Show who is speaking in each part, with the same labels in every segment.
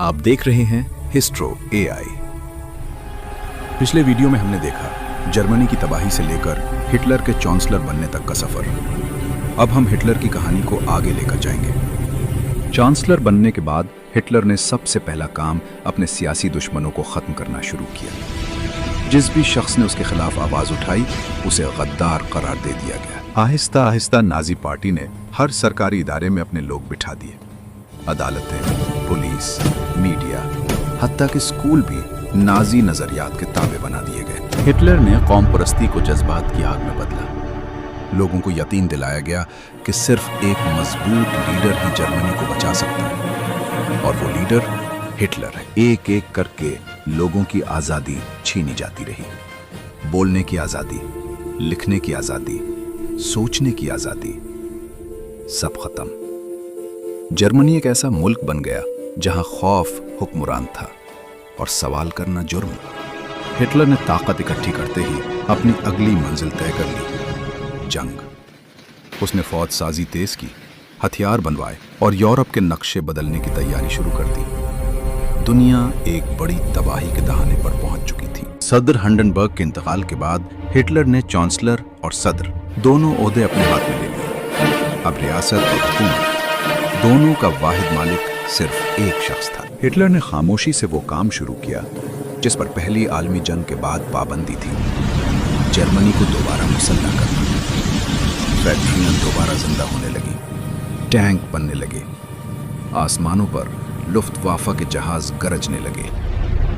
Speaker 1: आप देख रहे हैं हिस्ट्रो एआई। पिछले वीडियो में हमने देखा जर्मनी की तबाही से लेकर हिटलर के चांसलर बनने तक का सफर। अब हम हिटलर की कहानी को आगे लेकर जाएंगे। चांसलर बनने के बाद हिटलर ने सबसे पहला काम अपने सियासी दुश्मनों को खत्म करना शुरू किया। जिस भी शख्स ने उसके खिलाफ आवाज उठाई उसे गद्दार करार दे दिया गया। आहिस्ता आहिस्ता नाजी पार्टी ने हर सरकारी इदारे में अपने लोग बिठा दिए। अदालतें, पुलिस, मीडिया, हत्ता कि स्कूल भी नाजी नजरियात के ताबे बना दिए गए। हिटलर ने कौम परस्ती को जज्बात की आग में बदला। लोगों को यकीन दिलाया गया कि सिर्फ एक मजबूत लीडर ही जर्मनी को बचा सकता है, और वो लीडर हिटलर है। एक एक करके लोगों की आज़ादी छीनी जाती रही। बोलने की आज़ादी, लिखने की आज़ादी, सोचने की आज़ादी, सब खत्म। जर्मनी एक ऐसा मुल्क बन गया जहां खौफ हुक्मरान था और सवाल करना जुर्म। हिटलर ने ताकत इकट्ठी करते ही अपनी अगली मंजिल तय कर ली, जंग। उसने फौज साजी तेज की, हथियार बनवाए और यूरोप के नक्शे बदलने की तैयारी शुरू कर दी। दुनिया एक बड़ी तबाही के दहाने पर पहुंच चुकी थी। सदर हिंडनबर्ग के इंतकाल के बाद हिटलर ने चांसलर और सदर दोनों ओहदे अपने हाथ में ले लिए। अब रियासत और हुकूमत दोनों का वाहिद मालिक सिर्फ एक शख्स था। हिटलर ने खामोशी से वो काम शुरू किया जिस पर पहली आलमी जंग के बाद पाबंदी थी। जर्मनी को दोबारा मुसल्लह करना। फैक्ट्रियां दोबारा जिंदा होने लगी, टैंक बनने लगे, आसमानों पर लुफ्तवाफा के जहाज गरजने लगे।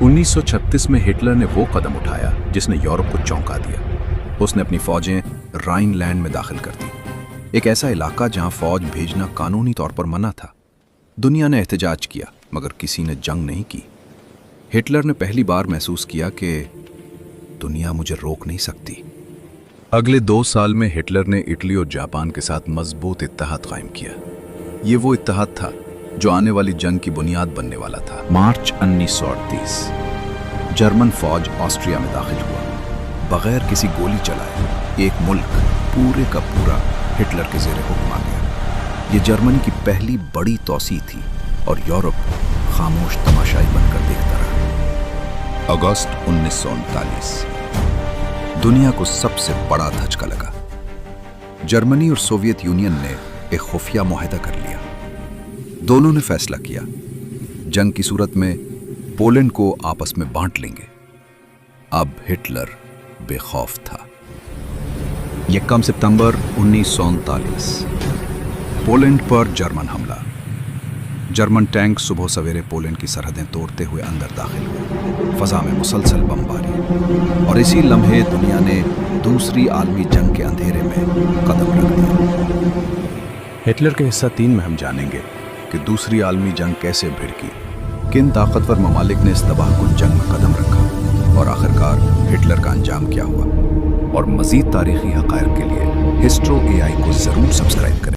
Speaker 1: 1936 में हिटलर ने वो कदम उठाया जिसने यूरोप को चौंका दिया। उसने अपनी फौजें राइनलैंड में दाखिल कर दी, एक ऐसा इलाका जहां फौज भेजना कानूनी तौर पर मना था। दुनिया ने एहतजाज किया मगर किसी ने जंग नहीं की। हिटलर ने पहली बार महसूस किया कि दुनिया मुझे रोक नहीं सकती। अगले 2 साल में हिटलर ने इटली और जापान के साथ मजबूत इत्तेहाद कायम किया। ये वो इत्तेहाद था जो आने वाली जंग की बुनियाद बनने वाला था। मार्च 1938 जर्मन फौज ऑस्ट्रिया में दाखिल हुआ। बगैर किसी गोली चलाए एक मुल्क पूरे का पूरा हिटलर के ज़ेरे हुक्म आ गया। ये जर्मनी की पहली बड़ी तौसीह थी और यूरोप खामोश तमाशाई बनकर देखता रहा। अगस्त 1939 दुनिया को सबसे बड़ा धचका लगा। जर्मनी और सोवियत यूनियन ने एक खुफिया मुआहदा कर लिया। दोनों ने फैसला किया जंग की सूरत में पोलैंड को आपस में बांट लेंगे। अब हिटलर बेखौफ था। 1 सितंबर 1939 पोलैंड पर जर्मन हमला। जर्मन टैंक सुबह सवेरे पोलैंड की सरहदें तोड़ते हुए अंदर दाखिल हुए। फजा में मुसलसल बमबारी, और इसी लम्हे दुनिया ने दूसरी आलमी जंग के अंधेरे में कदम रख दिया। हिटलर के हिस्सा 3 में हम जानेंगे कि दूसरी आलमी जंग कैसे भिड़की, किन ताकतवर ममालिक ने इस तबाहकुन जंग में कदम रखा, और आखिरकार हिटलर का अंजाम क्या हुआ। और मजीद तारीखी हक़ाइक़ के लिए हिस्ट्रो एआई को ज़रूर सब्सक्राइब करें।